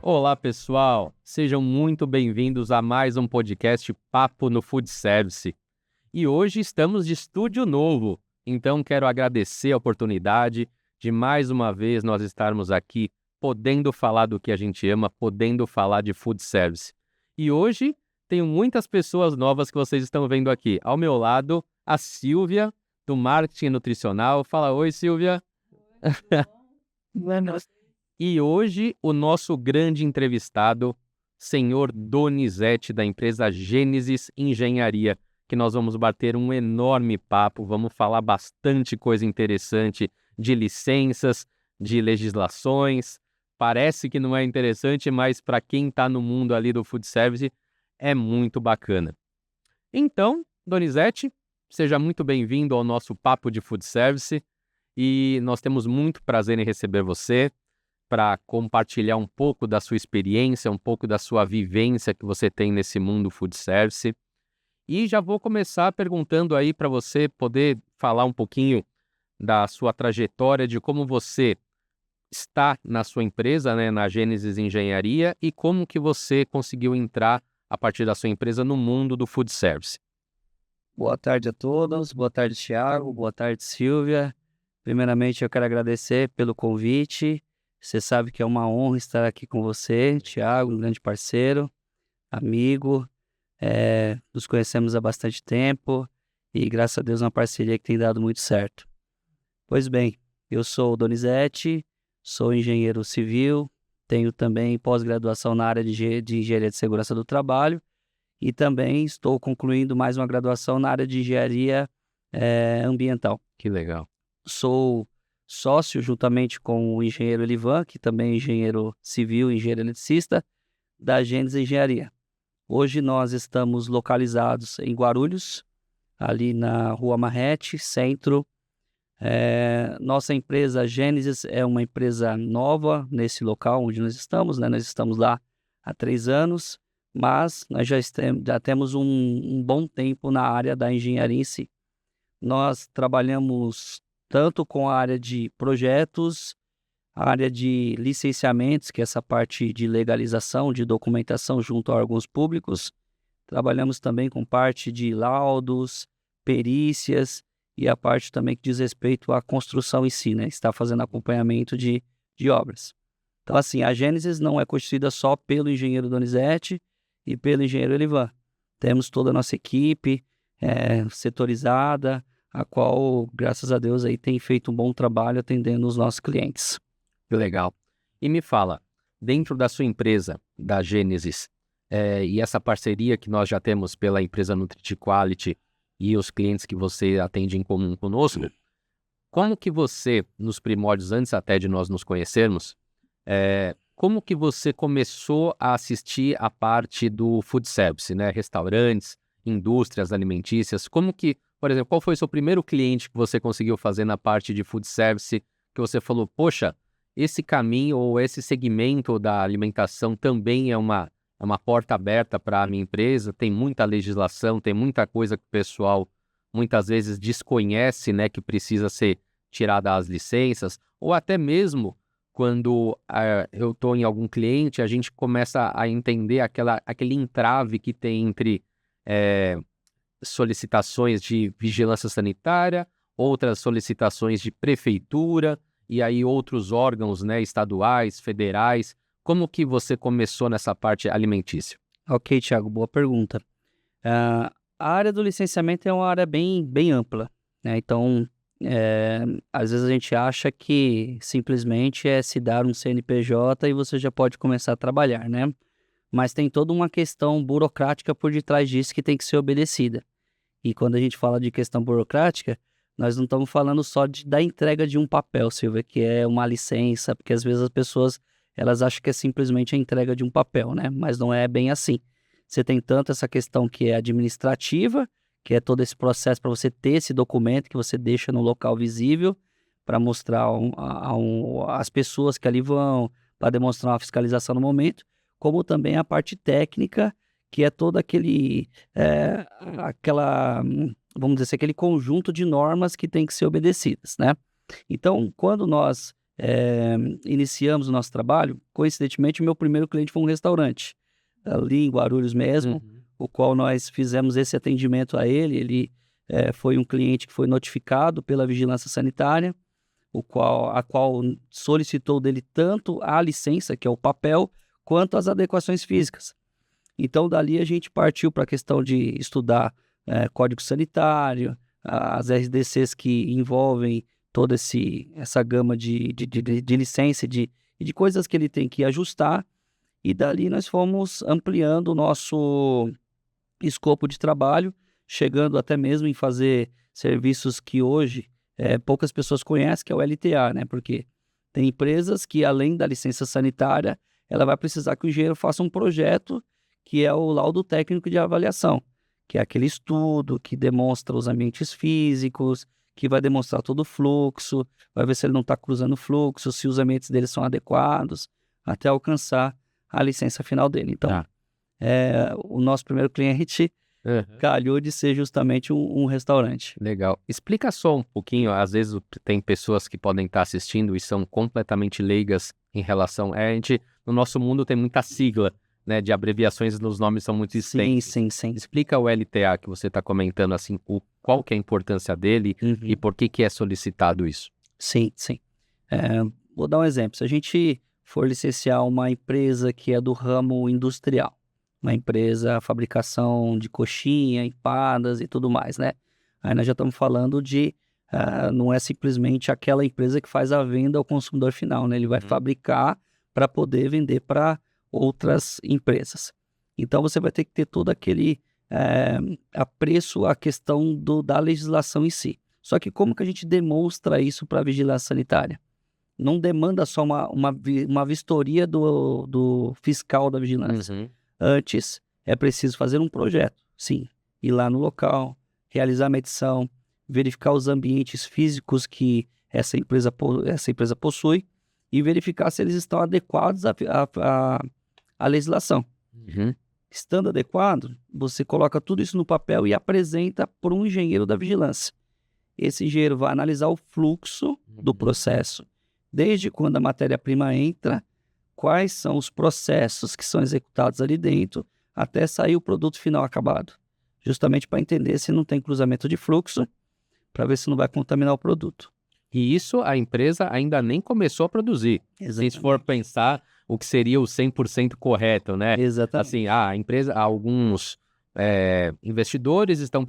Olá, pessoal! Sejam muito bem-vindos a mais um podcast Papo no Food Service. E hoje estamos de estúdio novo, então quero agradecer a oportunidade de mais uma vez nós estarmos aqui podendo falar do que a gente ama, podendo falar de food service. E hoje tenho muitas pessoas novas que vocês estão vendo aqui. Ao meu lado, a Silvia, do Marketing Nutricional. Fala oi, Silvia! E hoje, o nosso grande entrevistado, senhor Donizete, da empresa Gênesis Engenharia, que nós vamos bater um enorme papo, vamos falar bastante coisa interessante de licenças, de legislações. Parece que não é interessante, mas para quem está no mundo ali do food service, é muito bacana. Então, Donizete, seja muito bem-vindo ao nosso Papo de Food Service e nós temos muito prazer em receber você para compartilhar um pouco da sua experiência, um pouco da sua vivência que você tem nesse mundo food service. E já vou começar perguntando aí para você poder falar um pouquinho da sua trajetória, de como você está na sua empresa, né, na Gênesis Engenharia, e como que você conseguiu entrar a partir da sua empresa no mundo do food service. Boa tarde a todos, boa tarde, Thiago, boa tarde, Silvia. Primeiramente, eu quero agradecer pelo convite. Você sabe que é uma honra estar aqui com você, Thiago, um grande parceiro, amigo. Nos conhecemos há bastante tempo e, graças a Deus, uma parceria que tem dado muito certo. Pois bem, eu sou o Donizete, sou engenheiro civil, tenho também pós-graduação na área de Engenharia de Segurança do Trabalho e também estou concluindo mais uma graduação na área de Engenharia Ambiental. Que legal. Sou sócio, juntamente com o engenheiro Elivan, que também é engenheiro civil e engenheiro eletricista, da Gênesis Engenharia. Hoje nós estamos localizados em Guarulhos, ali na Rua Marrete, centro. Nossa empresa Gênesis é uma empresa nova nesse local onde nós estamos, né? Nós estamos lá há 3 anos, mas nós já temos um bom tempo na área da engenharia em si. Nós trabalhamos tanto com a área de projetos, a área de licenciamentos, que é essa parte de legalização, de documentação junto a órgãos públicos. Trabalhamos também com parte de laudos, perícias e a parte também que diz respeito à construção em si, né? Está fazendo acompanhamento de obras. Então, assim, a Gênesis não é constituída só pelo engenheiro Donizete e pelo engenheiro Elivan. Temos toda a nossa equipe setorizada, a qual, graças a Deus, aí tem feito um bom trabalho atendendo os nossos clientes. Que legal. E me fala, dentro da sua empresa, da Gênesis, e essa parceria que nós já temos pela empresa NutriQuality e os clientes que você atende em comum conosco, como que você, nos primórdios, antes até de nós nos conhecermos, como que você começou a assistir a parte do food service, né? Restaurantes, indústrias alimentícias, como que, por exemplo, qual foi o seu primeiro cliente que você conseguiu fazer na parte de food service, que você falou, poxa, esse caminho ou esse segmento da alimentação também é uma porta aberta para a minha empresa, tem muita legislação, tem muita coisa que o pessoal muitas vezes desconhece, né, que precisa ser tirada as licenças, ou até mesmo quando eu estou em algum cliente, a gente começa a entender aquele entrave que tem entre solicitações de vigilância sanitária, outras solicitações de prefeitura, e aí outros órgãos, né, estaduais, federais. Como que você começou nessa parte alimentícia? Ok, Thiago, boa pergunta. A área do licenciamento é uma área bem ampla, né? Então, às vezes a gente acha que simplesmente é se dar um CNPJ e você já pode começar a trabalhar, né? Mas tem toda uma questão burocrática por detrás disso que tem que ser obedecida. E quando a gente fala de questão burocrática, nós não estamos falando só da entrega de um papel, Silvia, que é uma licença, porque às vezes as pessoas elas acham que é simplesmente a entrega de um papel, né? Mas não é bem assim. Você tem tanto essa questão que é administrativa, que é todo esse processo para você ter esse documento que você deixa no local visível, para mostrar às pessoas que ali vão, para demonstrar uma fiscalização no momento, como também a parte técnica, que é todo vamos dizer assim, aquele conjunto de normas que tem que ser obedecidas, né? Então, quando nós iniciamos o nosso trabalho, coincidentemente, o meu primeiro cliente foi um restaurante, ali em Guarulhos mesmo, o qual nós fizemos esse atendimento a ele. Ele foi um cliente que foi notificado pela Vigilância Sanitária, a qual solicitou dele tanto a licença, que é o papel, quanto as adequações físicas. Então, dali a gente partiu para a questão de estudar Código Sanitário, as RDCs que envolvem toda essa gama de licença e de coisas que ele tem que ajustar, e dali nós fomos ampliando o nosso escopo de trabalho, chegando até mesmo em fazer serviços que hoje poucas pessoas conhecem, que é o LTA, né? Porque tem empresas que, além da licença sanitária, ela vai precisar que o engenheiro faça um projeto, que é o laudo técnico de avaliação, que é aquele estudo que demonstra os ambientes físicos, que vai demonstrar todo o fluxo, vai ver se ele não está cruzando o fluxo, se os ambientes dele são adequados, até alcançar a licença final dele. Então, o nosso primeiro cliente calhou de ser justamente um restaurante. Legal. Explica só um pouquinho, às vezes tem pessoas que podem estar assistindo e são completamente leigas em relação... no nosso mundo tem muita sigla, né, de abreviações, os nomes são muito extensos. Sim. Explica o LTA que você está comentando, assim, qual que é a importância dele e por que é solicitado isso. Sim. Vou dar um exemplo. Se a gente for licenciar uma empresa que é do ramo industrial, uma empresa fabricação de coxinha, empadas e tudo mais, né? Aí nós já estamos falando de... não é simplesmente aquela empresa que faz a venda ao consumidor final, né? Ele vai fabricar para poder vender para outras empresas. Então, você vai ter que ter todo aquele apreço à questão da legislação em si. Só que como que a gente demonstra isso para a vigilância sanitária? Não demanda só uma vistoria do fiscal da vigilância. Antes, é preciso fazer um projeto, sim. Ir lá no local, realizar a medição, verificar os ambientes físicos que essa empresa possui e verificar se eles estão adequados à legislação. Estando adequado, você coloca tudo isso no papel e apresenta para um engenheiro da vigilância. Esse engenheiro vai analisar o fluxo do processo, desde quando a matéria-prima entra, quais são os processos que são executados ali dentro, até sair o produto final acabado. Justamente para entender se não tem cruzamento de fluxo, para ver se não vai contaminar o produto. E isso a empresa ainda nem começou a produzir. Exatamente. Se for pensar o que seria o 100% correto, né? Exatamente. Assim, a empresa, alguns investidores estão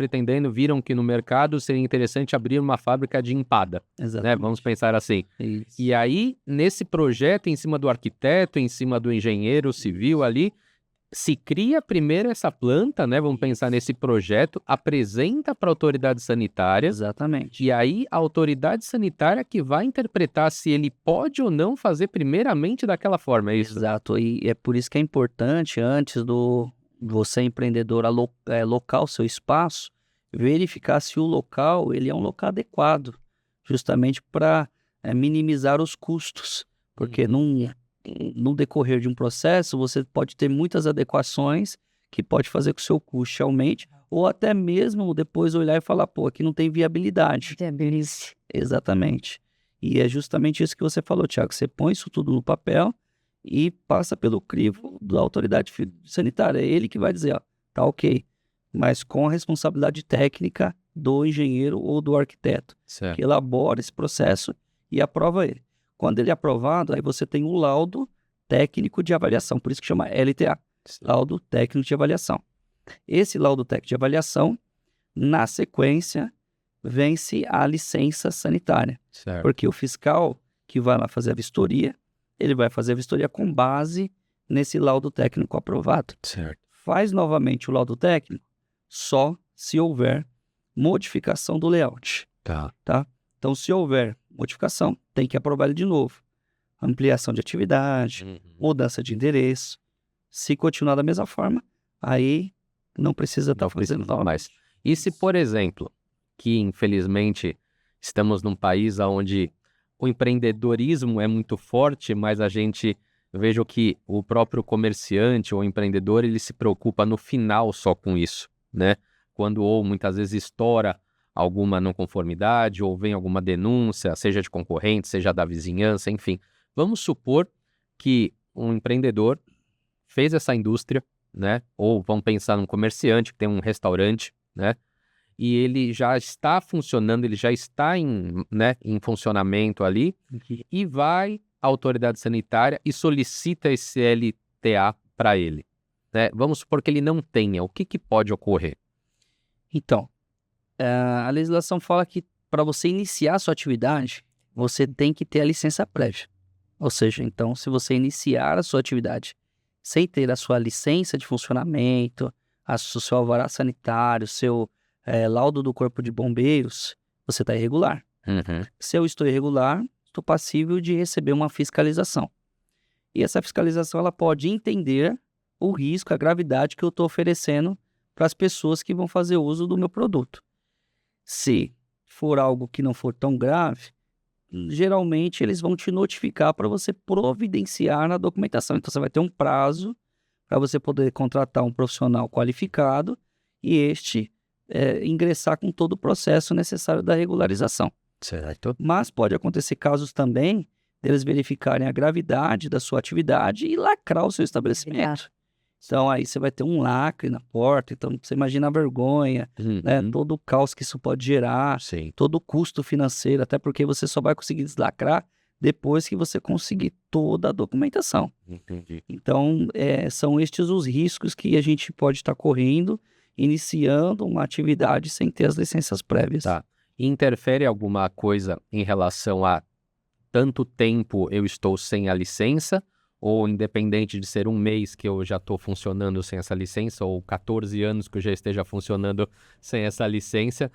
viram que no mercado seria interessante abrir uma fábrica de empada, né? Vamos pensar assim. Isso. E aí, nesse projeto, em cima do arquiteto, em cima do engenheiro civil ali, se cria primeiro essa planta, né? Vamos pensar nesse projeto, apresenta para a autoridade sanitária. Exatamente. E aí a autoridade sanitária que vai interpretar se ele pode ou não fazer primeiramente daquela forma, é isso? Exato. E é por isso que é importante, antes você empreendedor alocar o seu espaço, verificar se o local ele é um local adequado, justamente para minimizar os custos. Porque no decorrer de um processo, você pode ter muitas adequações que pode fazer com que o seu custo aumente, ou até mesmo depois olhar e falar, pô, aqui não tem viabilidade. Viabilize. Exatamente. E é justamente isso que você falou, Thiago. Você põe isso tudo no papel e passa pelo crivo da autoridade sanitária. É ele que vai dizer, ó, tá ok, mas com a responsabilidade técnica do engenheiro ou do arquiteto, Certo. que elabora esse processo e aprova ele. Quando ele é aprovado, aí você tem um laudo técnico de avaliação, por isso que chama LTA, laudo técnico de avaliação. Esse laudo técnico de avaliação, na sequência, vence a licença sanitária, Certo. porque o fiscal que vai lá fazer a vistoria, ele vai fazer a vistoria com base nesse laudo técnico aprovado. Certo. Faz novamente o laudo técnico só se houver modificação do layout. Tá. Então, se houver modificação, tem que aprovar ele de novo. Ampliação de atividade, mudança de endereço. Se continuar da mesma forma, aí não precisa estar fazendo nada mais. E se, por exemplo, que infelizmente estamos num país onde o empreendedorismo é muito forte, mas a gente veja que o próprio comerciante ou empreendedor, ele se preocupa no final só com isso, né? Quando ou muitas vezes estoura alguma não conformidade ou vem alguma denúncia, seja de concorrente, seja da vizinhança, enfim. Vamos supor que um empreendedor fez essa indústria, né? Ou vamos pensar num comerciante que tem um restaurante, né? E ele já está funcionando, ele já está em funcionamento ali, e vai à autoridade sanitária e solicita esse LTA para ele, né? Vamos supor que ele não tenha, o que pode ocorrer? Então, a legislação fala que para você iniciar a sua atividade, você tem que ter a licença prévia. Ou seja, então, se você iniciar a sua atividade sem ter a sua licença de funcionamento, o seu alvará sanitário, seu laudo do Corpo de Bombeiros, você está irregular. Uhum. Se eu estou irregular, estou passível de receber uma fiscalização. E essa fiscalização ela pode entender o risco, a gravidade que eu estou oferecendo para as pessoas que vão fazer uso do meu produto. Se for algo que não for tão grave, geralmente eles vão te notificar para você providenciar na documentação. Então você vai ter um prazo para você poder contratar um profissional qualificado e ingressar com todo o processo necessário da regularização. Certo. Mas pode acontecer casos também deles verificarem a gravidade da sua atividade e lacrar o seu estabelecimento. Então aí você vai ter um lacre na porta, então você imagina a vergonha, né? Todo o caos que isso pode gerar, Sim. todo o custo financeiro, até porque você só vai conseguir deslacrar depois que você conseguir toda a documentação. Entendi. Então são estes os riscos que a gente pode estar correndo, iniciando uma atividade sem ter as licenças prévias. Tá. Interfere alguma coisa em relação a tanto tempo eu estou sem a licença, ou independente de ser um mês que eu já estou funcionando sem essa licença, ou 14 anos que eu já esteja funcionando sem essa licença,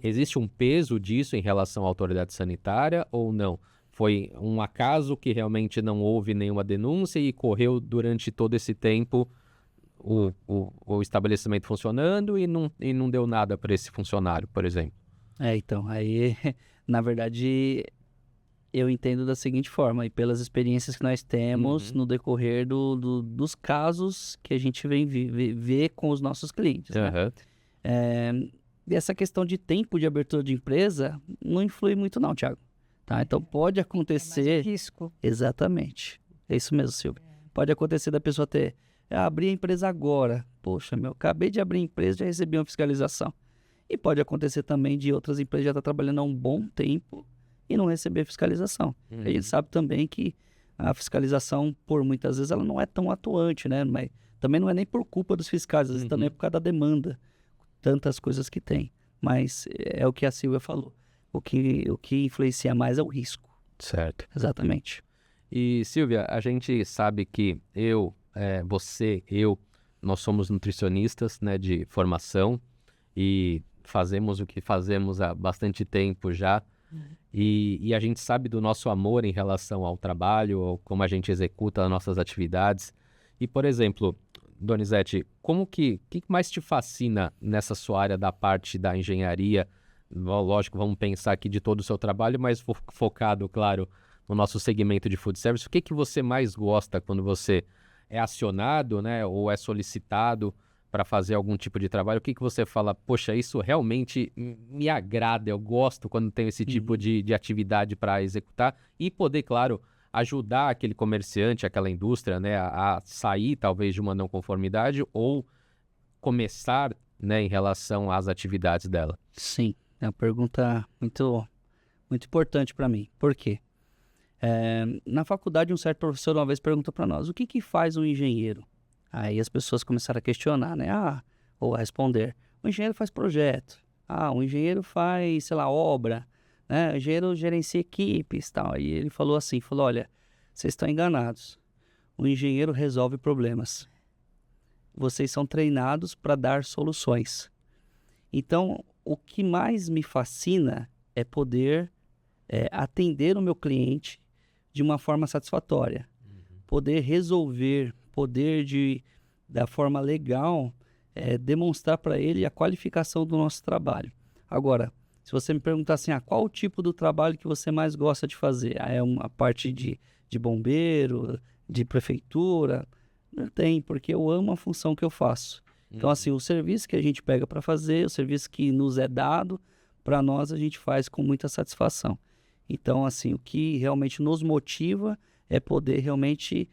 existe um peso disso em relação à autoridade sanitária ou não? Foi um acaso que realmente não houve nenhuma denúncia e correu durante todo esse tempo o estabelecimento funcionando e não deu nada para esse funcionário, por exemplo? Então, aí, na verdade, eu entendo da seguinte forma, e pelas experiências que nós temos no decorrer dos casos que a gente vem ver com os nossos clientes, né? E essa questão de tempo de abertura de empresa não influi muito não, Thiago. Tá? Então pode acontecer... mais um risco. Exatamente. É isso mesmo, Silvia. Pode acontecer da pessoa abrir a empresa agora. Poxa, acabei de abrir a empresa, já recebi uma fiscalização. E pode acontecer também de outras empresas já estar trabalhando há um bom tempo e não receber fiscalização. A gente sabe também que a fiscalização, por muitas vezes, ela não é tão atuante, né? Mas também não é nem por culpa dos fiscais, às vezes também é por causa da demanda, tantas coisas que tem. Mas é o que a Silvia falou. O que influencia mais é o risco. Certo. Exatamente. E, Silvia, a gente sabe que você, nós somos nutricionistas, né, de formação e fazemos o que fazemos há bastante tempo já. E a gente sabe do nosso amor em relação ao trabalho, ou como a gente executa as nossas atividades. E, por exemplo, Donizete, o que mais te fascina nessa sua área da parte da engenharia? Lógico, vamos pensar aqui de todo o seu trabalho, mas focado, claro, no nosso segmento de food service. O que você mais gosta quando você é acionado, né, ou é solicitado para fazer algum tipo de trabalho? O que você fala, poxa, isso realmente me agrada, eu gosto quando tenho esse tipo de atividade para executar e poder, claro, ajudar aquele comerciante, aquela indústria, né, a sair talvez de uma não conformidade ou começar, né, em relação às atividades dela? Sim, é uma pergunta muito, muito importante para mim. Por quê? Na faculdade, um certo professor uma vez perguntou para nós, o que faz um engenheiro? Aí as pessoas começaram a questionar, né? Ou a responder. O engenheiro faz projeto. O engenheiro faz, sei lá, obra. Né? O engenheiro gerencia equipes e tal. E ele falou assim, olha, vocês estão enganados. O engenheiro resolve problemas. Vocês são treinados para dar soluções. Então, o que mais me fascina é poder atender o meu cliente de uma forma satisfatória. Poder resolver, da forma legal, demonstrar para ele a qualificação do nosso trabalho. Agora, se você me perguntar assim, qual o tipo do trabalho que você mais gosta de fazer? É uma parte de bombeiro, de prefeitura? Não tem, porque eu amo a função que eu faço. Então, assim, o serviço que a gente pega para fazer, o serviço que nos é dado, para nós a gente faz com muita satisfação. Então, assim, o que realmente nos motiva é poder realmente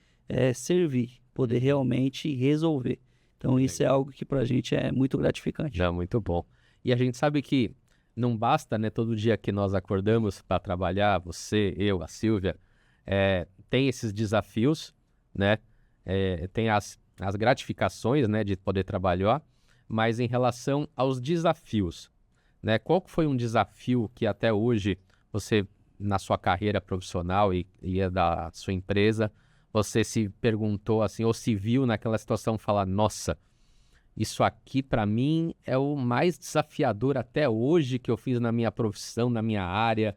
servir, poder realmente resolver. Então, isso é algo que para a gente é muito gratificante. Já, muito bom. E a gente sabe que não basta, né, todo dia que nós acordamos para trabalhar, você, eu, a Silvia, tem esses desafios, né, tem as gratificações, né, de poder trabalhar, mas em relação aos desafios, né, qual que foi um desafio que até hoje você, na sua carreira profissional e da sua empresa, você se perguntou assim, ou se viu naquela situação falar, nossa, isso aqui para mim é o mais desafiador até hoje que eu fiz na minha profissão, na minha área,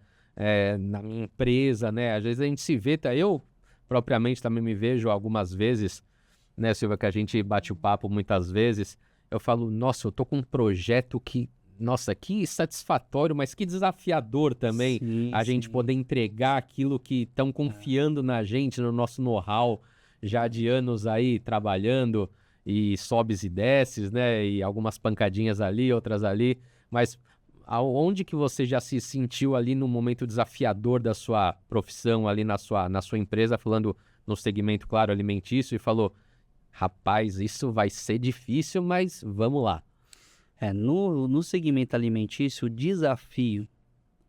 na minha empresa, né? Às vezes a gente se vê, eu propriamente também me vejo algumas vezes, né, Silvia, que a gente bate o papo muitas vezes, eu falo, nossa, eu tô com um projeto que, nossa, que satisfatório, mas que desafiador também a gente poder entregar aquilo que estão confiando na gente, no nosso know-how, já de anos aí trabalhando, e sobes e desces, né, e algumas pancadinhas ali, outras ali, mas aonde que você já se sentiu ali no momento desafiador da sua profissão, ali na sua empresa, falando no segmento, claro, alimentício, e falou, rapaz, isso vai ser difícil, mas vamos lá. No segmento alimentício, o desafio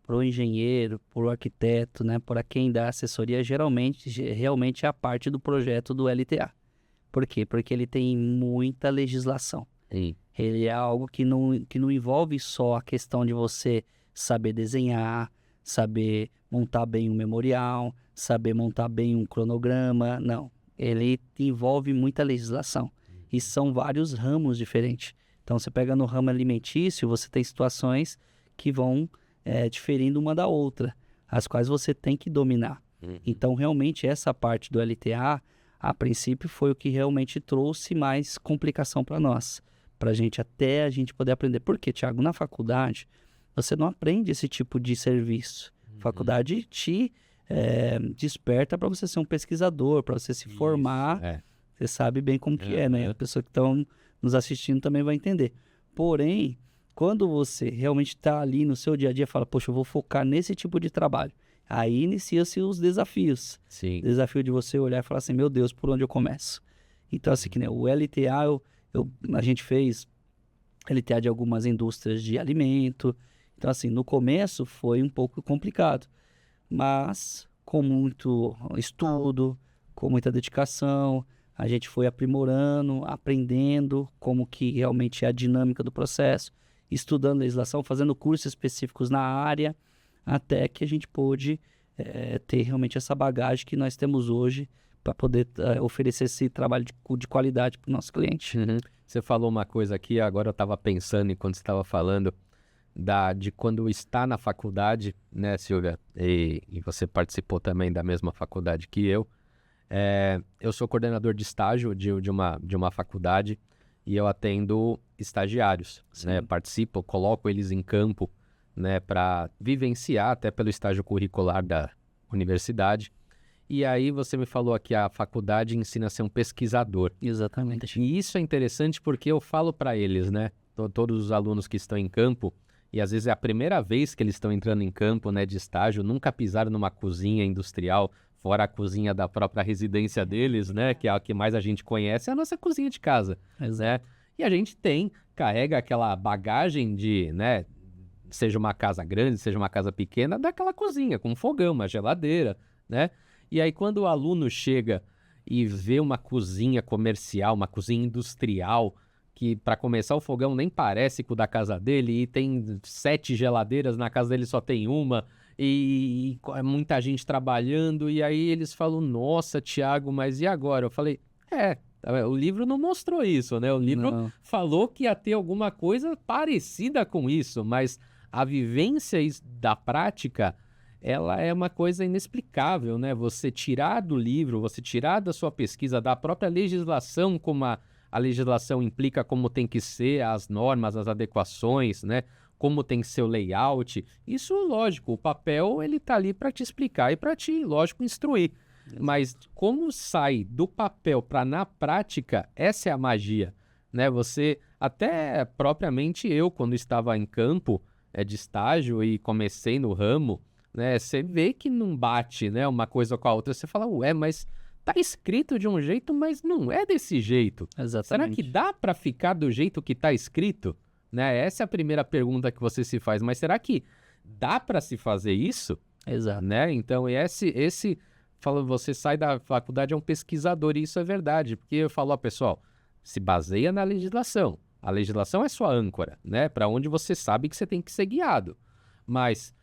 para o engenheiro, para o arquiteto, né, para quem dá assessoria, realmente é a parte do projeto do LTA. Por quê? Porque ele tem muita legislação. Sim. Ele é algo que não envolve só a questão de você saber desenhar, saber montar bem um memorial, saber montar bem um cronograma, não. Ele envolve muita legislação. E são vários ramos diferentes. Então, você pega no ramo alimentício, você tem situações que vão diferindo uma da outra, as quais você tem que dominar. Então, realmente, essa parte do LTA, a princípio, foi o que realmente trouxe mais complicação para nós, para até a gente poder aprender. Porque, Thiago, na faculdade, você não aprende esse tipo de serviço. A faculdade te desperta para você ser um pesquisador, para você se formar. Você sabe bem como que é, né? A pessoa que estão nos assistindo também vai entender. Porém, quando você realmente está ali no seu dia a dia, fala, poxa, eu vou focar nesse tipo de trabalho. Aí inicia-se os desafios. Sim. O desafio de você olhar e falar assim, meu Deus, por onde eu começo? Então, assim, que nem o LTA, a gente fez LTA de algumas indústrias de alimento. Então, assim, no começo foi um pouco complicado. Mas, com muito estudo, com muita dedicação, a gente foi aprimorando, aprendendo como que realmente é a dinâmica do processo, estudando legislação, fazendo cursos específicos na área, até que a gente pôde ter realmente essa bagagem que nós temos hoje para poder oferecer esse trabalho de qualidade para o nosso cliente. Você falou uma coisa aqui, agora eu estava pensando enquanto você estava falando, de quando está na faculdade, né, Silvia? E você participou também da mesma faculdade que eu. Eu sou coordenador de estágio de uma faculdade e eu atendo estagiários, né? Participo, coloco eles em campo, né, para vivenciar até pelo estágio curricular da universidade. E aí você me falou que a faculdade ensina a ser um pesquisador. Exatamente. E isso é interessante porque eu falo para eles, né, todos os alunos que estão em campo, e às vezes é a primeira vez que eles estão entrando em campo, né, de estágio, nunca pisaram numa cozinha industrial, fora a cozinha da própria residência deles, né, que é a que mais a gente conhece, é a nossa cozinha de casa, né? E a gente carrega aquela bagagem de, né, seja uma casa grande, seja uma casa pequena, daquela cozinha, com um fogão, uma geladeira, né? E aí quando o aluno chega e vê uma cozinha comercial, uma cozinha industrial, que para começar o fogão nem parece com o da casa dele, e tem 7 geladeiras, na casa dele só tem uma, e muita gente trabalhando, e aí eles falam, nossa, Thiago, mas e agora? Eu falei, o livro não mostrou isso, né? O livro falou que ia ter alguma coisa parecida com isso, mas a vivência da prática, ela é uma coisa inexplicável, né? Você tirar do livro, você tirar da sua pesquisa, da própria legislação, como a legislação implica como tem que ser, as normas, as adequações, né? Como tem que ser o layout. Isso, lógico, o papel ele tá ali para te explicar e para te, lógico, instruir. Mas como sai do papel para na prática, essa é a magia, né? Você, até propriamente eu, quando estava em campo de estágio e comecei no ramo, né? Você vê que não bate, né? Uma coisa com a outra. Você fala, ué, mas tá escrito de um jeito, mas não é desse jeito. Será que Exatamente. dá para ficar do jeito que tá escrito? Né? Essa é a primeira pergunta que você se faz. Mas será que dá para se fazer isso? Exato. Né? Então, fala, você sai da faculdade é um pesquisador, e isso é verdade, porque eu falo, ó, pessoal, se baseia na legislação. A legislação é sua âncora, né? Para onde você sabe que você tem que ser guiado. Mas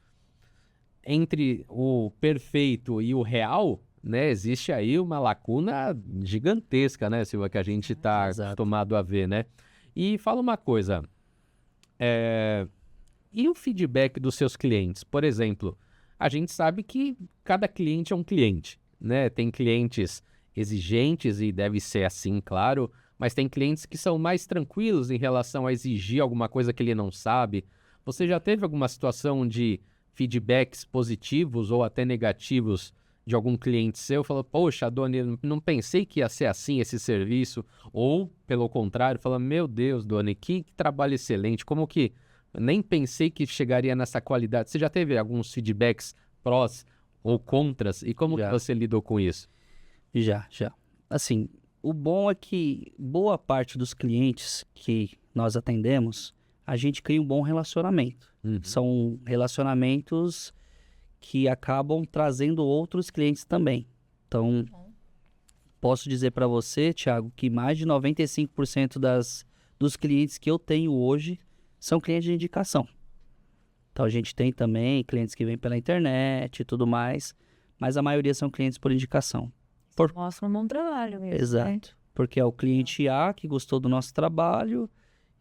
entre o perfeito e o real, né, existe aí uma lacuna gigantesca, né, Silva, que a gente está Exato. acostumado a ver, né? E fala uma coisa, e o feedback dos seus clientes? Por exemplo, a gente sabe que cada cliente é um cliente, né? Tem clientes exigentes e deve ser assim, claro, mas tem clientes que são mais tranquilos em relação a exigir alguma coisa que ele não sabe. Você já teve alguma situação de feedbacks positivos ou até negativos de algum cliente seu? Falou, poxa, Doni, não pensei que ia ser assim esse serviço. Ou, pelo contrário, fala, meu Deus, Doni, que trabalho excelente, como que nem pensei que chegaria nessa qualidade. Você já teve alguns feedbacks prós ou contras? E como que Já. você lidou com isso? Já. Assim, o bom é que boa parte dos clientes que nós atendemos, a gente cria um bom relacionamento. Uhum. São relacionamentos que acabam trazendo outros clientes também. Então, posso dizer para você, Thiago, que mais de 95% dos clientes que eu tenho hoje são clientes de indicação. Então, a gente tem também clientes que vêm pela internet e tudo mais, mas a maioria são clientes por indicação. Mostra um bom trabalho mesmo. Exato. Né? Porque é o cliente A que gostou do nosso trabalho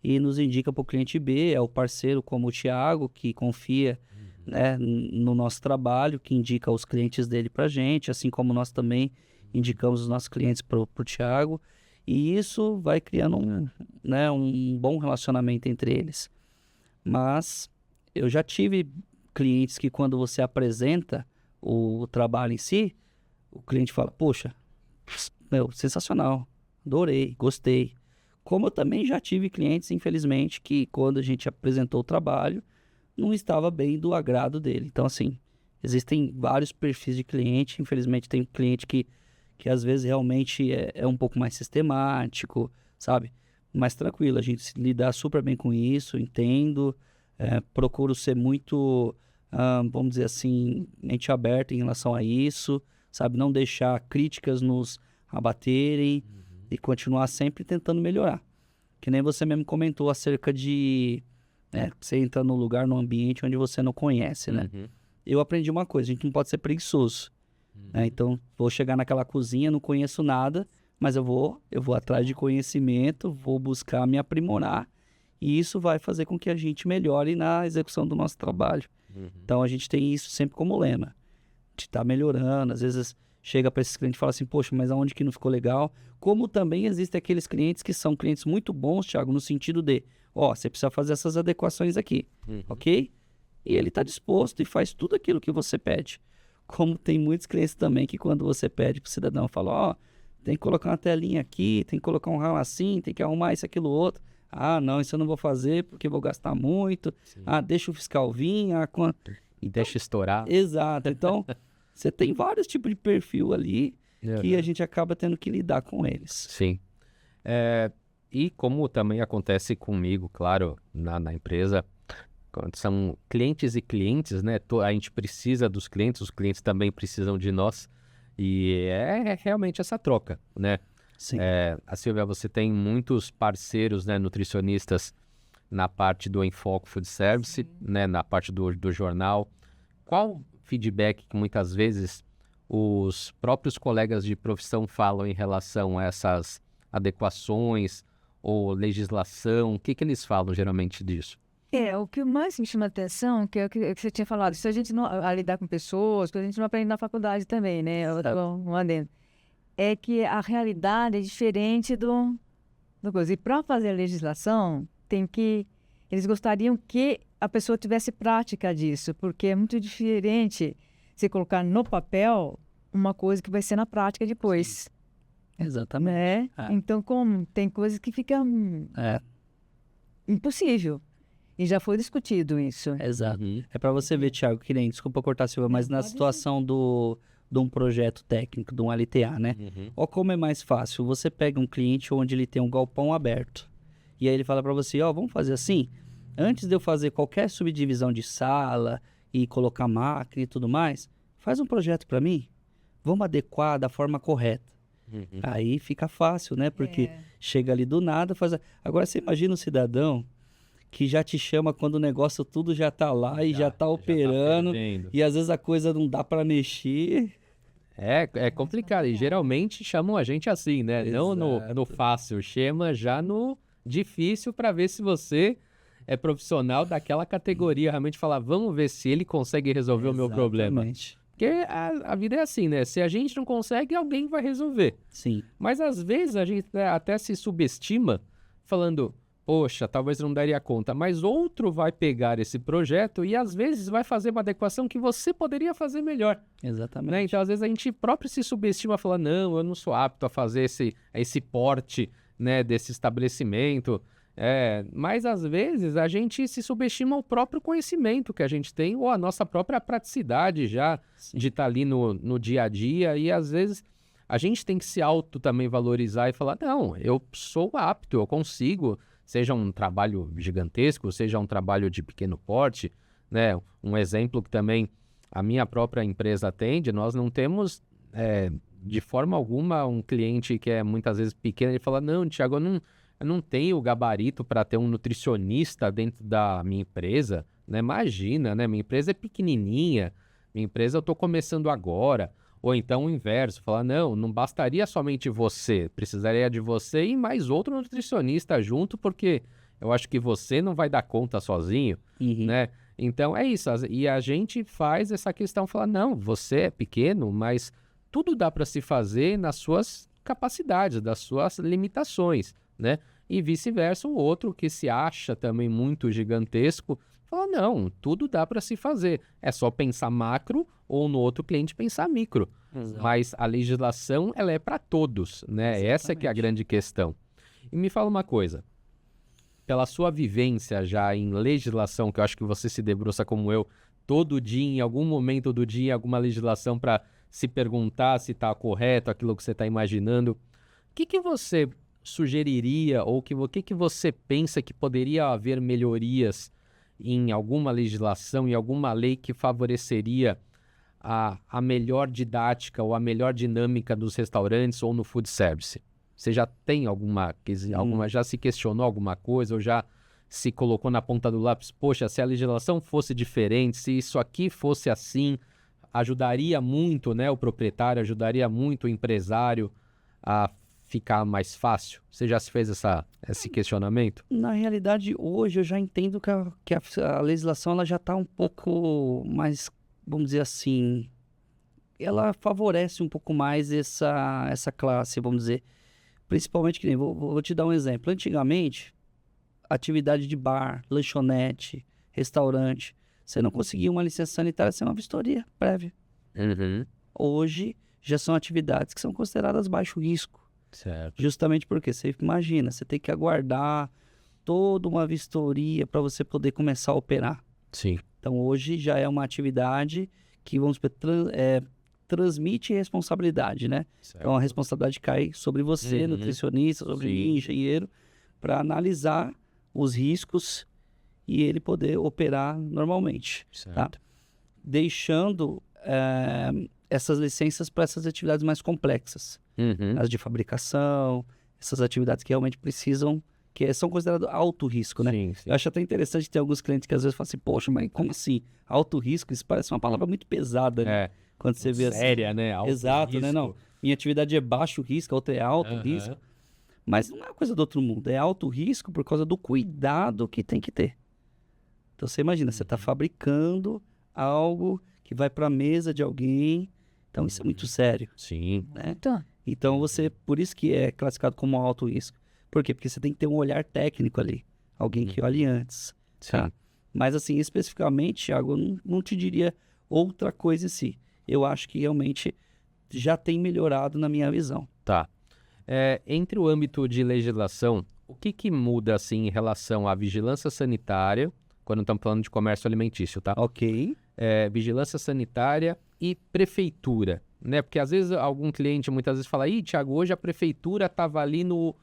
e nos indica para o cliente B, é o parceiro como o Thiago, que confia né, no nosso trabalho, que indica os clientes dele para a gente, assim como nós também indicamos os nossos clientes para o Thiago. E isso vai criando um bom relacionamento entre eles. Mas eu já tive clientes que quando você apresenta o trabalho em si, o cliente fala, poxa, meu, sensacional, adorei, gostei. Como eu também já tive clientes, infelizmente, que quando a gente apresentou o trabalho, não estava bem do agrado dele. Então, assim, existem vários perfis de cliente. Infelizmente, tem cliente que às vezes realmente é um pouco mais sistemático, sabe? Mais tranquilo, a gente se lidar super bem com isso, entendo. Procuro ser muito, vamos dizer assim, mente aberta em relação a isso, sabe? Não deixar críticas nos abaterem e continuar sempre tentando melhorar. Que nem você mesmo comentou acerca de você entrar num lugar, num ambiente onde você não conhece, né? Uhum. Eu aprendi uma coisa, a gente não pode ser preguiçoso. Né? Então, vou chegar naquela cozinha, não conheço nada, mas eu vou atrás de conhecimento, vou buscar me aprimorar, e isso vai fazer com que a gente melhore na execução do nosso trabalho. Uhum. Então, a gente tem isso sempre como lema, de estar melhorando. Às vezes, chega para esses clientes e fala assim, poxa, mas aonde que não ficou legal? Como também existem aqueles clientes que são clientes muito bons, Thiago, no sentido de, você precisa fazer essas adequações aqui, ok? E ele está disposto e faz tudo aquilo que você pede. Como tem muitos clientes também que quando você pede para o cidadão, fala, tem que colocar uma telinha aqui, tem que colocar um ralo assim, tem que arrumar isso, aquilo, outro. Não, isso eu não vou fazer porque vou gastar muito. Sim. Deixa o fiscal vir. E deixa estourar. Exato. Então, você tem vários tipos de perfil ali que a gente acaba tendo que lidar com eles. Sim. E como também acontece comigo, claro, na empresa, quando são clientes e clientes, né? A gente precisa dos clientes, os clientes também precisam de nós. E é realmente essa troca, né? Sim. A Silvia, você tem muitos parceiros, né, nutricionistas na parte do Enfoque Food Service, né, na parte do jornal. Qual feedback que muitas vezes os próprios colegas de profissão falam em relação a essas adequações ou legislação? O que eles falam geralmente disso? O que mais me chama a atenção, que é o que você tinha falado, se a gente não a lidar com pessoas, que a gente não aprende na faculdade também, né? Um adendo. É que a realidade é diferente do coisa. E para fazer a legislação, eles gostariam que a pessoa tivesse prática disso, porque é muito diferente você colocar no papel uma coisa que vai ser na prática depois. Exatamente. né? É. Então, como tem coisas que ficam É, impossível. E já foi discutido isso. exato. Uhum. É para você ver, Thiago, que nem, desculpa cortar, Silvia, mas na pode situação de um projeto técnico, de um LTA, né? Uhum. Ó como é mais fácil. Você pega um cliente onde ele tem um galpão aberto. E aí ele fala para você, ó, vamos fazer assim? Antes de eu fazer qualquer subdivisão de sala e colocar máquina e tudo mais, faz um projeto para mim. Vamos adequar da forma correta. Uhum. Aí fica fácil, né? Porque chega ali do nada, faz... Agora você imagina um cidadão que já te chama quando o negócio tudo já tá lá e já tá operando. fervendo. E às vezes a coisa não dá para mexer. É complicado. E geralmente chamam a gente assim, né? Não Exato. no fácil, chama já no difícil para ver se você é profissional daquela categoria. Realmente falar, vamos ver se ele consegue resolver o meu problema. Exatamente. Porque a vida é assim, né? Se a gente não consegue, alguém vai resolver. Sim. Mas às vezes a gente até se subestima, falando, poxa, talvez não daria conta, mas outro vai pegar esse projeto e às vezes vai fazer uma adequação que você poderia fazer melhor, Exatamente. né? Então às vezes a gente próprio se subestima, fala, não, eu não sou apto a fazer esse porte, né, desse estabelecimento. Mas às vezes a gente se subestima o próprio conhecimento que a gente tem ou a nossa própria praticidade já Sim. de estar ali no dia a dia e às vezes a gente tem que se auto também valorizar e falar, não, eu sou apto, eu consigo, seja um trabalho gigantesco, seja um trabalho de pequeno porte, né? Um exemplo que também a minha própria empresa atende, nós não temos de forma alguma um cliente que é muitas vezes pequeno, ele fala, não, Thiago, eu não tenho o gabarito para ter um nutricionista dentro da minha empresa, né? Imagina, né? Minha empresa é pequenininha, minha empresa eu estou começando agora. Ou então o inverso, falar, não bastaria somente você, precisaria de você e mais outro nutricionista junto, porque eu acho que você não vai dar conta sozinho, Uhum. né? Então é isso, e a gente faz essa questão, falar, não, você é pequeno, mas tudo dá para se fazer nas suas capacidades, das suas limitações, né? E vice-versa, o outro que se acha também muito gigantesco, fala, não, tudo dá para se fazer, é só pensar macro ou no outro cliente pensar micro. Exato. Mas a legislação, ela é para todos, né? Essa que é a Exatamente. grande questão. E me fala uma coisa, pela sua vivência já em legislação, que eu acho que você se debruça como eu, todo dia, em algum momento do dia, alguma legislação para se perguntar se está correto aquilo que você está imaginando, o que você sugeriria ou o que você pensa que poderia haver melhorias em alguma legislação, em alguma lei que favoreceria a melhor didática ou a melhor dinâmica dos restaurantes ou no food service? Você já tem alguma, já se questionou alguma coisa ou já se colocou na ponta do lápis, poxa, se a legislação fosse diferente, se isso aqui fosse assim, ajudaria muito, né, o proprietário, ajudaria muito o empresário a ficar mais fácil? Você já se fez esse questionamento? Na realidade, hoje eu já entendo que a legislação ela já está um pouco mais, vamos dizer assim, ela favorece um pouco mais essa classe, vamos dizer. Principalmente, que nem, vou te dar um exemplo. Antigamente, atividade de bar, lanchonete, restaurante, você não conseguia uma licença sanitária sem uma vistoria prévia. Uhum. Hoje, já são atividades que são consideradas baixo risco. Certo. Justamente porque você imagina, você tem que aguardar toda uma vistoria para você poder começar a operar. Sim. Então, hoje já é uma atividade que, vamos dizer, transmite responsabilidade, né? Certo. Então, a responsabilidade cai sobre você, Uhum. nutricionista, sobre Sim. mim, engenheiro, para analisar os riscos e ele poder operar normalmente, Certo. tá? Deixando essas licenças para essas atividades mais complexas. Uhum. As de fabricação, essas atividades que realmente precisam, que são consideradas alto risco, né? Sim, sim. Eu acho até interessante ter alguns clientes que às vezes falam assim, poxa, mas como assim? Alto risco? Isso parece uma palavra muito pesada, né? É, Quando você vê assim. séria, né? Alto Exato, né? risco. Não, minha atividade é baixo risco, a outra é alto Aham. risco. Mas não é uma coisa do outro mundo, é alto risco por causa do cuidado que tem que ter. Então você imagina, você está fabricando algo que vai para a mesa de alguém, então isso é muito sério, Sim. né? Então, Então você, por isso que é classificado como alto risco. Por quê? Porque você tem que ter um olhar técnico ali, alguém que olhe antes. Sim. Tá? Mas assim, especificamente, Thiago, eu não te diria outra coisa em si. Eu acho que realmente já tem melhorado na minha visão. Tá. Entre o âmbito de legislação, o que muda assim em relação à vigilância sanitária, quando estamos falando de comércio alimentício, tá? Ok. Vigilância sanitária e prefeitura, né? Porque às vezes algum cliente muitas vezes fala, Thiago, hoje a prefeitura estava ali no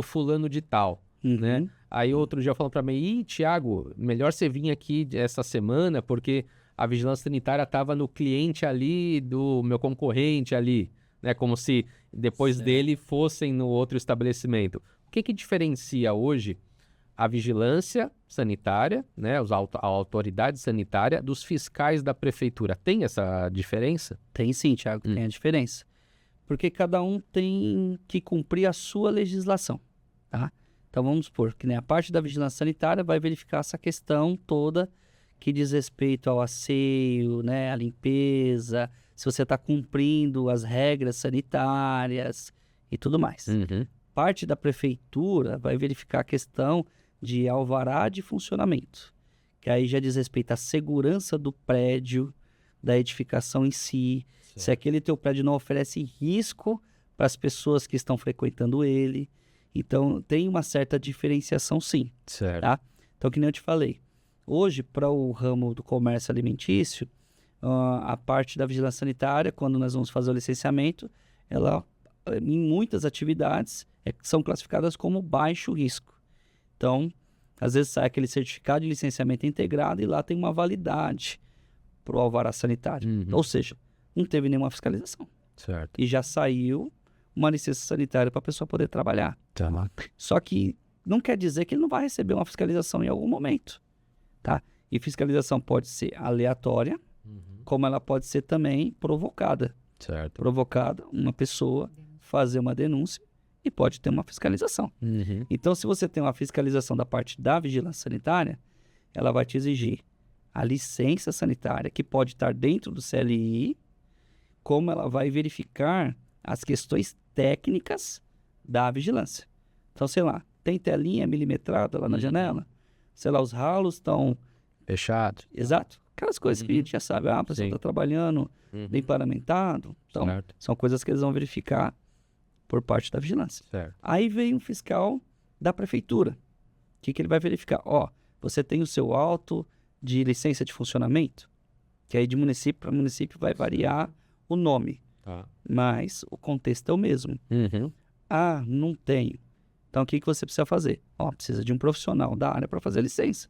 fulano de tal, né? Aí outro dia falou para mim, Thiago, melhor você vir aqui essa semana porque a vigilância sanitária estava no cliente ali do meu concorrente ali, né? Como se depois dele fossem no outro estabelecimento. O que diferencia hoje a vigilância sanitária, né? A autoridade sanitária dos fiscais da prefeitura? Tem essa diferença? Tem sim, Thiago, tem a diferença. Porque cada um tem que cumprir a sua legislação, tá? Então vamos supor que, né, a parte da vigilância sanitária vai verificar essa questão toda que diz respeito ao asseio, né, à limpeza, se você está cumprindo as regras sanitárias e tudo mais. Parte da prefeitura vai verificar a questão de alvará de funcionamento, que aí já diz respeito à segurança do prédio, da edificação em si, se aquele teu prédio não oferece risco para as pessoas que estão frequentando ele. Então, tem uma certa diferenciação sim, tá? Então, que nem eu te falei, hoje, para o ramo do comércio alimentício, a parte da vigilância sanitária, quando nós vamos fazer o licenciamento, ela, em muitas atividades, são classificadas como baixo risco. Então, às vezes sai aquele certificado de licenciamento integrado e lá tem uma validade para o alvará sanitário. Ou seja, não teve nenhuma fiscalização. E já saiu uma licença sanitária para a pessoa poder trabalhar. Só que não quer dizer que ele não vai receber uma fiscalização em algum momento, tá? E fiscalização pode ser aleatória, como ela pode ser também provocada. Provocada, uma pessoa fazer uma denúncia e pode ter uma fiscalização. Então, se você tem uma fiscalização da parte da vigilância sanitária, ela vai te exigir a licença sanitária, que pode estar dentro do CLI, como ela vai verificar as questões técnicas da vigilância. Então, sei lá, tem telinha milimetrada lá na janela? Sei lá, os ralos estão fechados. Exato. Aquelas coisas que a gente já sabe, a pessoa está trabalhando bem paramentado. Então, são coisas que eles vão verificar por parte da vigilância. Aí vem um fiscal da prefeitura. O que ele vai verificar? Você tem o seu auto de licença de funcionamento, que aí de município para município vai variar o nome. Mas o contexto é o mesmo. Não tenho. Então, o que você precisa fazer? Precisa de um profissional da área para fazer a licença.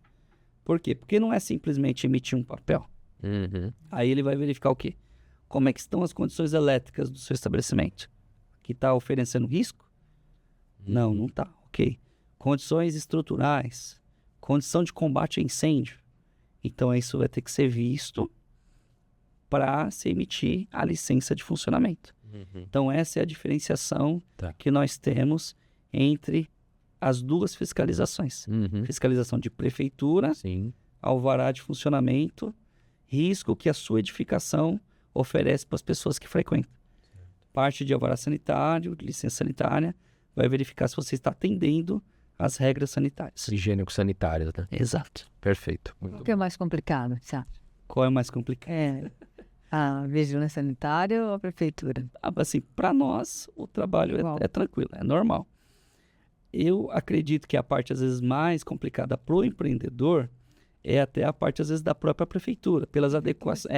Por quê? Porque não é simplesmente emitir um papel. Aí ele vai verificar o quê? Como é que estão as condições elétricas do seu estabelecimento? Que está oferecendo risco? Não está. Ok. Condições estruturais. Condição de combate a incêndio. Então, isso vai ter que ser visto para se emitir a licença de funcionamento. Então, essa é a diferenciação que nós temos entre as duas fiscalizações. Fiscalização de prefeitura, alvará de funcionamento, risco que a sua edificação oferece para as pessoas que frequentam. Parte de alvará sanitário, de licença sanitária, vai verificar se você está atendendo às regras sanitárias. Higiênico-sanitárias, né? Exato. Perfeito. O que é mais complicado, sabe? Qual é mais complicado? A vigilância sanitária ou a prefeitura? Assim, para nós, o trabalho é tranquilo, é normal. Eu acredito que a parte, às vezes, mais complicada para o empreendedor é até a parte, às vezes, da própria prefeitura, pelas adequações.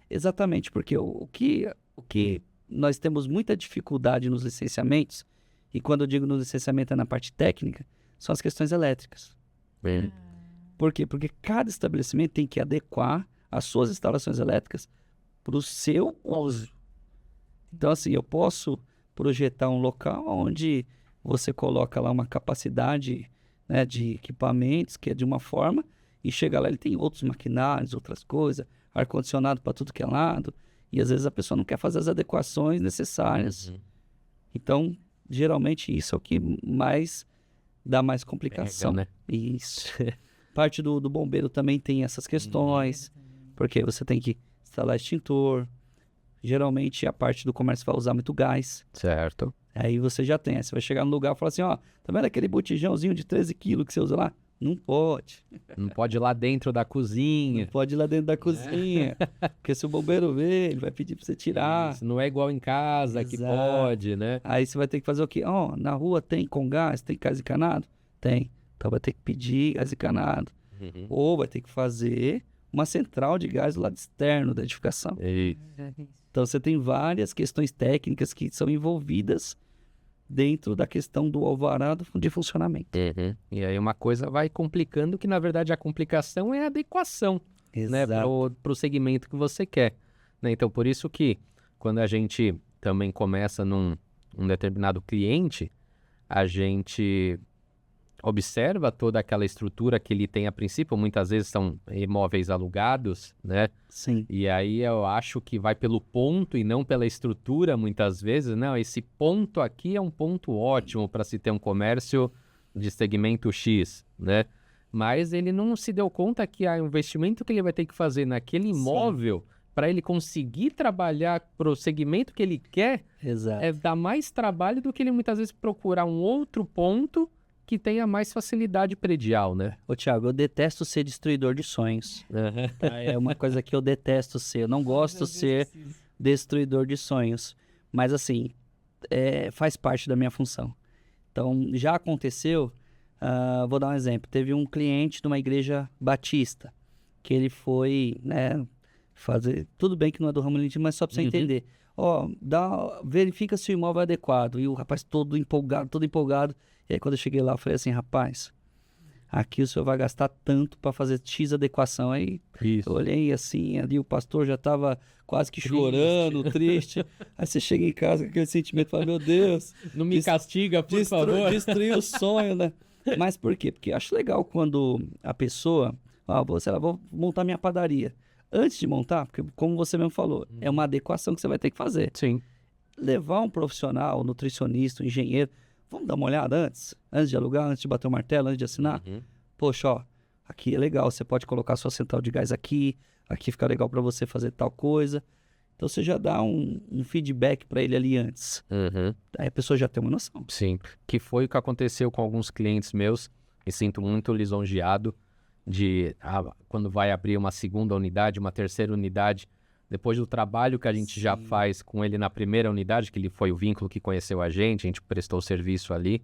Exatamente, porque o que nós temos muita dificuldade nos licenciamentos, e quando eu digo no licenciamento é na parte técnica, são as questões elétricas. Por quê? Porque cada estabelecimento tem que adequar as suas instalações elétricas para o seu uso. Então, assim, eu posso projetar um local onde você coloca lá uma capacidade, né, de equipamentos que é de uma forma, e chega lá ele tem outros maquinários, outras coisas, ar-condicionado para tudo que é lado, e às vezes a pessoa não quer fazer as adequações necessárias. Então, geralmente isso é o que mais dá mais complicação. Né? Isso. Parte do bombeiro também tem essas questões, porque você tem que instalar extintor. Geralmente a parte do comércio vai usar muito gás. Certo. Aí você já tem. Aí você vai chegar no lugar e falar assim, tá vendo aquele botijãozinho de 13 quilos que você usa lá? Não pode. Não pode ir lá dentro da cozinha. Não pode ir lá dentro da cozinha. Porque se o bombeiro ver, ele vai pedir pra você tirar. Isso não é igual em casa que Exato. pode, né? Aí você vai ter que fazer o quê? Ó, na rua tem com gás, tem gás encanado? Tem. Então vai ter que pedir gás encanado. Uhum. Ou vai ter que fazer uma central de gás do lado externo da edificação. E- Então você tem várias questões técnicas que são envolvidas dentro da questão do alvará de funcionamento. E aí uma coisa vai complicando, que na verdade a complicação é a adequação, né, pro segmento que você quer, né? Então por isso que quando a gente também começa num determinado cliente, a gente observa toda aquela estrutura que ele tem a princípio, muitas vezes são imóveis alugados, né? Sim. E aí eu acho que vai pelo ponto e não pela estrutura, muitas vezes. Não, esse ponto aqui é um ponto ótimo para se ter um comércio de segmento X, né? Mas ele não se deu conta que o investimento que ele vai ter que fazer naquele imóvel para ele conseguir trabalhar para o segmento que ele quer Exato. dá mais trabalho do que ele muitas vezes procurar um outro ponto que tenha mais facilidade predial, né? Ô, Thiago, eu detesto ser destruidor de sonhos. Tá? É uma coisa que eu detesto ser. Eu não gosto de ser destruidor de sonhos. Mas, assim, faz parte da minha função. Então, já aconteceu, vou dar um exemplo. Teve um cliente de uma igreja batista, que ele foi, né, fazer... Tudo bem que não é do ramo líntimo, mas só para você entender. Ó, verifica se o imóvel é adequado. E o rapaz todo empolgado. E aí, quando eu cheguei lá, eu falei assim, rapaz, aqui o senhor vai gastar tanto para fazer X adequação. Aí eu olhei assim, ali o pastor já estava quase que chorando, triste. Aí você chega em casa com aquele sentimento, fala, meu Deus. Não me castiga, por favor. Destruiu o sonho, né? Mas por quê? Porque eu acho legal quando a pessoa, vou montar minha padaria. Antes de montar, porque como você mesmo falou, é uma adequação que você vai ter que fazer. Sim. Levar um profissional, um nutricionista, um engenheiro, vamos dar uma olhada antes de alugar, antes de bater o martelo, antes de assinar? Poxa, ó, aqui é legal, você pode colocar sua central de gás aqui fica legal para você fazer tal coisa. Então você já dá um feedback para ele ali antes. Aí a pessoa já tem uma noção. Sim, que foi o que aconteceu com alguns clientes meus. Me sinto muito lisonjeado de quando vai abrir uma segunda unidade, uma terceira unidade, depois do trabalho que a gente já faz com ele na primeira unidade, que ele foi o vínculo que conheceu a gente prestou o serviço ali.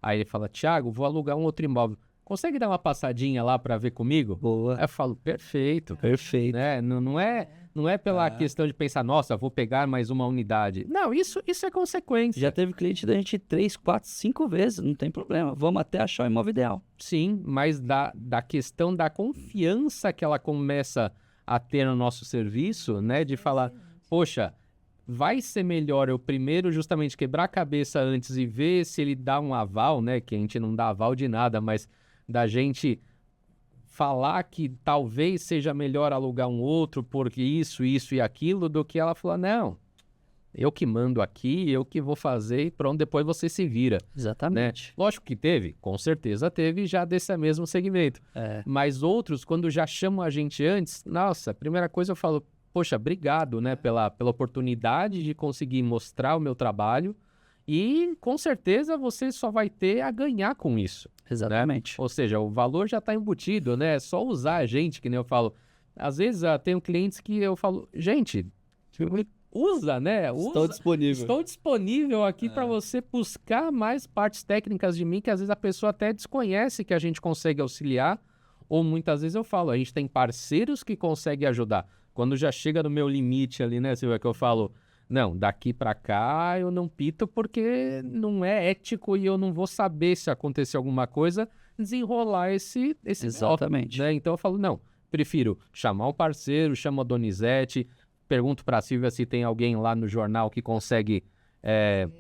Aí ele fala, Thiago, vou alugar um outro imóvel. Consegue dar uma passadinha lá para ver comigo? Boa. Aí eu falo, perfeito. Perfeito. Né? Não é pela questão de pensar, nossa, vou pegar mais uma unidade. Não, isso é consequência. Já teve cliente da gente 3, 4, 5 vezes, não tem problema. Vamos até achar o imóvel ideal. Sim, mas da questão da confiança que ela começa a ter no nosso serviço, né? De falar, poxa, vai ser melhor eu primeiro justamente quebrar a cabeça antes e ver se ele dá um aval, né? Que a gente não dá aval de nada, mas da gente falar que talvez seja melhor alugar um outro porque isso e aquilo, do que ela falar, não, eu que mando aqui, eu que vou fazer e pronto, depois você se vira. Exatamente. Né? Lógico que teve, com certeza teve já desse mesmo segmento. Mas outros, quando já chamam a gente antes, nossa, a primeira coisa eu falo, poxa, obrigado, né, pela oportunidade de conseguir mostrar o meu trabalho e com certeza você só vai ter a ganhar com isso. Exatamente. Né? Ou seja, o valor já está embutido, né? É só usar a gente, que nem eu falo. Às vezes tenho clientes que eu falo, gente, usa, né? Estou disponível aqui para você buscar mais partes técnicas de mim, que às vezes a pessoa até desconhece que a gente consegue auxiliar, ou muitas vezes eu falo, a gente tem parceiros que conseguem ajudar. Quando já chega no meu limite ali, né, Silvia, que eu falo, não, daqui para cá eu não pito porque não é ético e eu não vou saber se acontecer alguma coisa, desenrolar esse Exatamente. né? Então eu falo, não, prefiro chamar um parceiro, chamo a Donizete, pergunto para a Silvia se tem alguém lá no jornal que consegue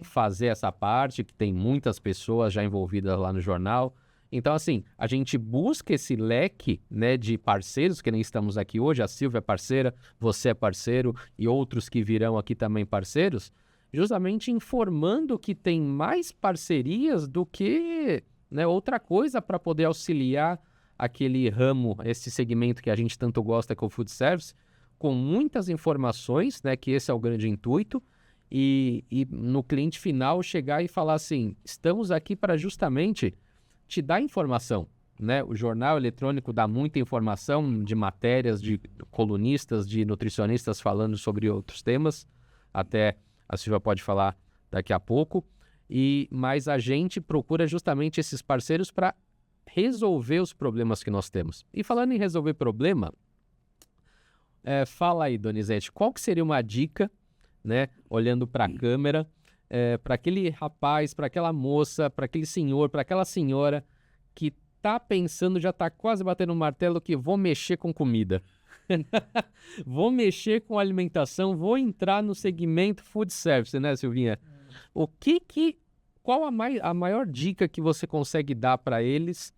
fazer essa parte, que tem muitas pessoas já envolvidas lá no jornal. Então, assim, a gente busca esse leque, né, de parceiros, que nem estamos aqui hoje, a Silvia é parceira, você é parceiro e outros que virão aqui também parceiros, justamente informando que tem mais parcerias do que, né, outra coisa para poder auxiliar aquele ramo, esse segmento que a gente tanto gosta, que é o food service, com muitas informações, né, que esse é o grande intuito, e no cliente final chegar e falar assim, estamos aqui para justamente te dar informação, né? O jornal eletrônico dá muita informação de matérias, de colunistas, de nutricionistas falando sobre outros temas. Até a Silvia pode falar daqui a pouco. Mas a gente procura justamente esses parceiros para resolver os problemas que nós temos. E falando em resolver problema, fala aí, Donizete, qual que seria uma dica, né, olhando para a câmera, para aquele rapaz, para aquela moça, para aquele senhor, para aquela senhora que está pensando, já está quase batendo o martelo que vou mexer com comida. Vou mexer com alimentação, vou entrar no segmento food service, né, Silvinha? Qual a maior dica que você consegue dar para eles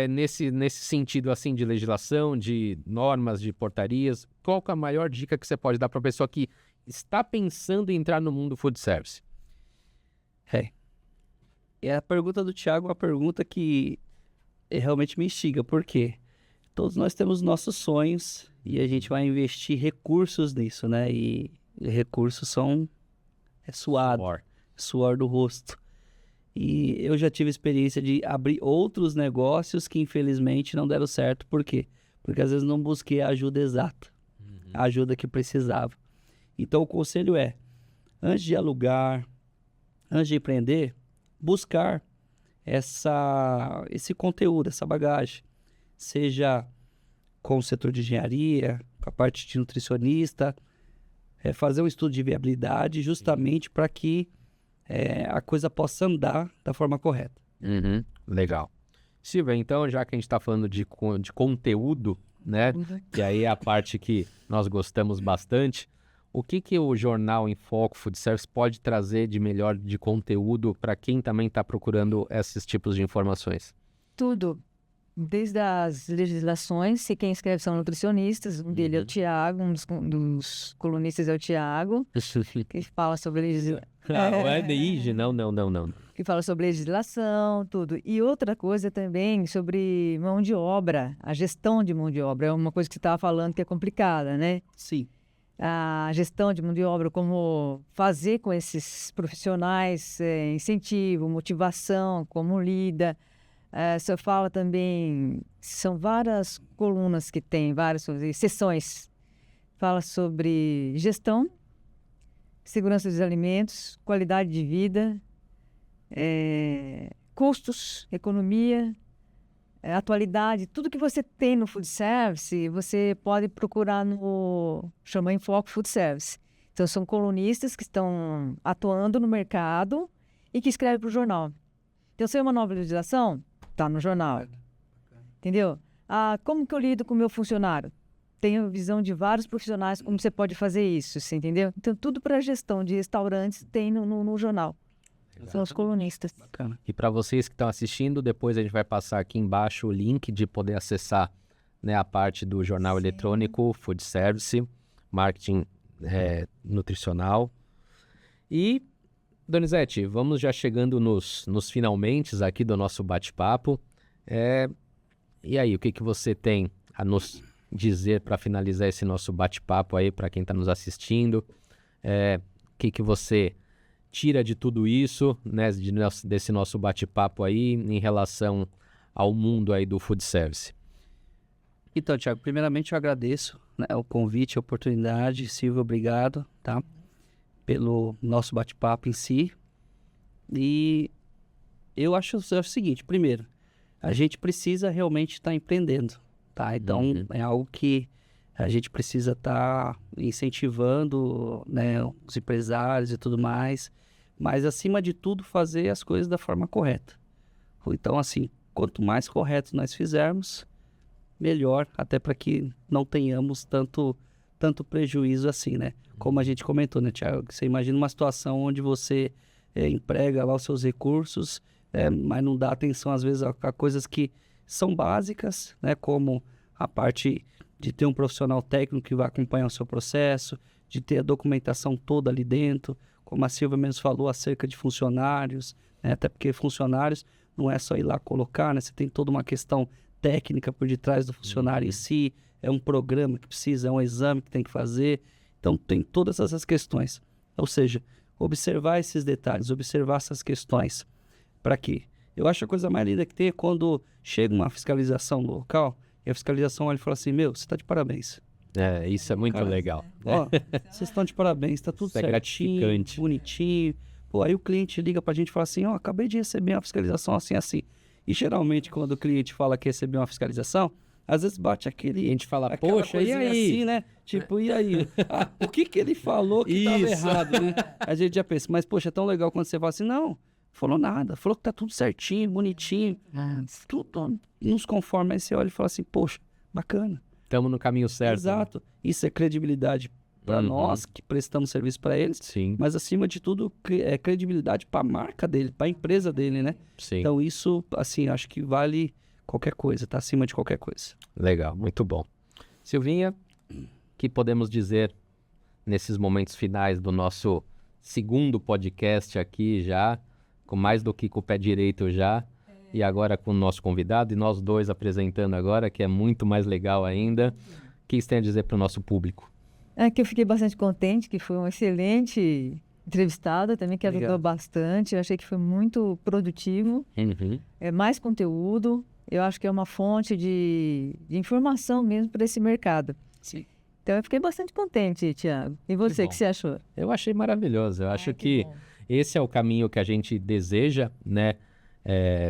nesse sentido assim de legislação, de normas, de portarias? Qual que é a maior dica que você pode dar para a pessoa que está pensando em entrar no mundo food service? A pergunta do Thiago é uma pergunta que realmente me instiga, porque todos nós temos nossos sonhos e a gente vai investir recursos nisso, né? E recursos é suor do rosto. E eu já tive experiência de abrir outros negócios que infelizmente não deram certo. Por quê? Porque às vezes não busquei a ajuda exata, a ajuda que precisava. Então o conselho é, antes de alugar, antes de empreender, buscar esse conteúdo, essa bagagem. Seja com o setor de engenharia, com a parte de nutricionista, fazer um estudo de viabilidade justamente para que a coisa possa andar da forma correta. Legal. Silvia, então, já que a gente está falando de conteúdo, né, que aí é a parte que nós gostamos bastante, o que o Jornal em Foco Food Service pode trazer de melhor de conteúdo para quem também está procurando esses tipos de informações? Tudo. Desde as legislações, quem escreve são nutricionistas, um dele é o Tiago, um dos colunistas é o Tiago, que fala sobre legislação. Não é DIG, não. Que fala sobre legislação, tudo. E outra coisa também sobre mão de obra, a gestão de mão de obra. É uma coisa que você estava falando que é complicada, né? Sim. A gestão de mão de obra, como fazer com esses profissionais, incentivo, motivação, como lida. Você fala também, são várias colunas que tem, várias sessões. Fala sobre gestão, segurança dos alimentos, qualidade de vida, custos, economia, atualidade. Tudo que você tem no food service, você pode procurar no Chama em Foco Food Service. Então, são colunistas que estão atuando no mercado e que escrevem para o jornal. Então, se é uma nova legislação, está no jornal. Entendeu? Como que eu lido com o meu funcionário? Tenho a visão de vários profissionais, como você pode fazer isso, você entendeu? Então, tudo para a gestão de restaurantes tem no jornal. Exatamente. São os colunistas. Bacana. E para vocês que estão assistindo, depois a gente vai passar aqui embaixo o link de poder acessar, né, a parte do jornal eletrônico, Food Service, Marketing Nutricional. E, Donizete, vamos já chegando nos finalmentes aqui do nosso bate-papo. E aí, o que você tem a nos dizer para finalizar esse nosso bate-papo aí para quem está nos assistindo? O que você tira de tudo isso, né, desse nosso bate-papo aí em relação ao mundo aí do food service? Então, Thiago, primeiramente eu agradeço, né, o convite, a oportunidade. Silvio, obrigado, tá, pelo nosso bate-papo em si. E eu acho o seguinte, primeiro, a gente precisa realmente estar empreendendo, tá? Então, é algo que a gente precisa estar incentivando, né, os empresários e tudo mais, mas, acima de tudo, fazer as coisas da forma correta. Então, assim, quanto mais correto nós fizermos, melhor, até para que não tenhamos tanto prejuízo assim, né? Como a gente comentou, né, Thiago? Você imagina uma situação onde você emprega lá os seus recursos, mas não dá atenção, às vezes, a coisas que são básicas, né? Como a parte de ter um profissional técnico que vai acompanhar o seu processo, de ter a documentação toda ali dentro, como a Silvia mesmo falou, acerca de funcionários, né? Até porque funcionários não é só ir lá colocar, né? Você tem toda uma questão técnica por detrás do funcionário em si, é um programa que precisa, é um exame que tem que fazer, então tem todas essas questões. Ou seja, observar esses detalhes, observar essas questões, para quê? Eu acho a coisa mais linda que tem é quando chega uma fiscalização no local e a fiscalização olha e fala assim, meu, você está de parabéns. Isso é muito Cara, legal. Ó, vocês estão de parabéns, tá tudo Isso é certinho, gratificante. bonitinho. Pô, aí o cliente liga pra gente e fala assim, ó, acabei de receber uma fiscalização assim, assim. E geralmente quando o cliente fala que recebeu uma fiscalização, às vezes bate E a aquele... gente fala, aquela poxa, e coisinha aí? assim, né? Tipo, e aí? Ah, o que ele falou que tava Isso. errado, né? A gente já pensa, mas poxa, é tão legal quando você fala assim, não, falou nada, falou que tá tudo certinho, bonitinho, tudo nos conforma. Aí você olha e fala assim, poxa, bacana. Estamos no caminho certo. Exato. Isso é credibilidade para nós que prestamos serviço para eles, Sim, mas acima de tudo é credibilidade para a marca dele, para a empresa dele, né? sim. Então isso, assim, acho que vale qualquer coisa, tá acima de qualquer coisa. Legal, muito bom. Silvinha, que podemos dizer nesses momentos finais do nosso segundo podcast aqui já, com mais do que com o pé direito já, e agora com o nosso convidado, e nós dois apresentando agora, que é muito mais legal ainda. O que você tem a dizer para o nosso público? É que eu fiquei bastante contente, que foi um excelente entrevistado também, que ajudou Obrigado. bastante. Eu achei que foi muito produtivo, é mais conteúdo. Eu acho que é uma fonte de informação mesmo para esse mercado. Sim. Então eu fiquei bastante contente, Thiago. E você, o que você achou? Eu achei maravilhoso. Eu acho que bom. esse é o caminho que a gente deseja, né,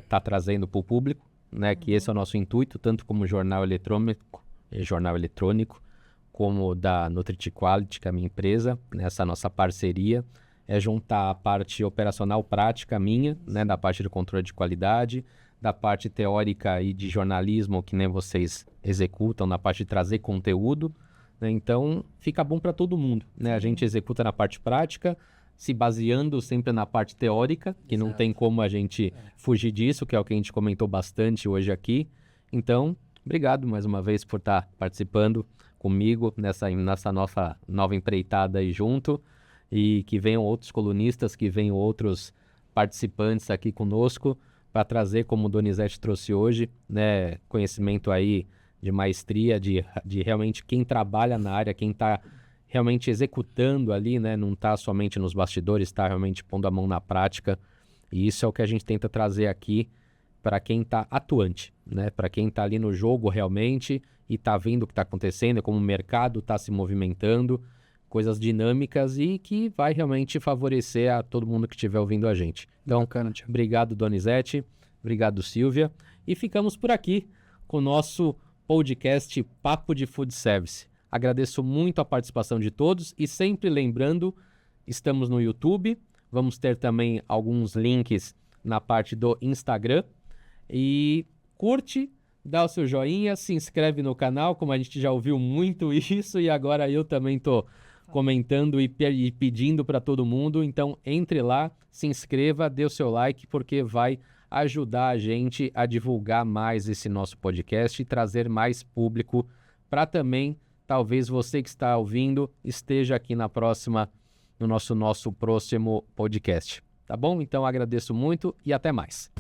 tá trazendo para o público, né, que esse é o nosso intuito, tanto como jornal eletrônico, como da NutriQuality, que é a minha empresa, nessa nossa parceria, é juntar a parte operacional prática minha, né, da parte de controle de qualidade, da parte teórica e de jornalismo, que nem vocês executam, na parte de trazer conteúdo, né, então fica bom para todo mundo, né, a gente executa na parte prática, se baseando sempre na parte teórica, que não tem como a gente fugir disso, que é o que a gente comentou bastante hoje aqui. Então, obrigado mais uma vez por estar participando comigo nessa nossa nova empreitada aí junto, e que venham outros colunistas, que venham outros participantes aqui conosco para trazer, como o Donizete trouxe hoje, né, conhecimento aí de maestria, de realmente quem trabalha na área, quem está realmente executando ali, né, não está somente nos bastidores, está realmente pondo a mão na prática, e isso é o que a gente tenta trazer aqui para quem está atuante, né, para quem está ali no jogo realmente e está vendo o que está acontecendo, como o mercado está se movimentando, coisas dinâmicas e que vai realmente favorecer a todo mundo que estiver ouvindo a gente. Então, Bacana, Thiago. obrigado, Donizete, obrigado, Silvia, e ficamos por aqui com o nosso podcast Papo de Food Service. Agradeço muito a participação de todos e sempre lembrando, estamos no YouTube, vamos ter também alguns links na parte do Instagram, e curte, dá o seu joinha, se inscreve no canal, como a gente já ouviu muito isso, e agora eu também estou comentando e pedindo para todo mundo, então entre lá, se inscreva, dê o seu like, porque vai ajudar a gente a divulgar mais esse nosso podcast e trazer mais público para também, talvez você que está ouvindo esteja aqui no nosso próximo podcast, tá bom? Então agradeço muito e até mais.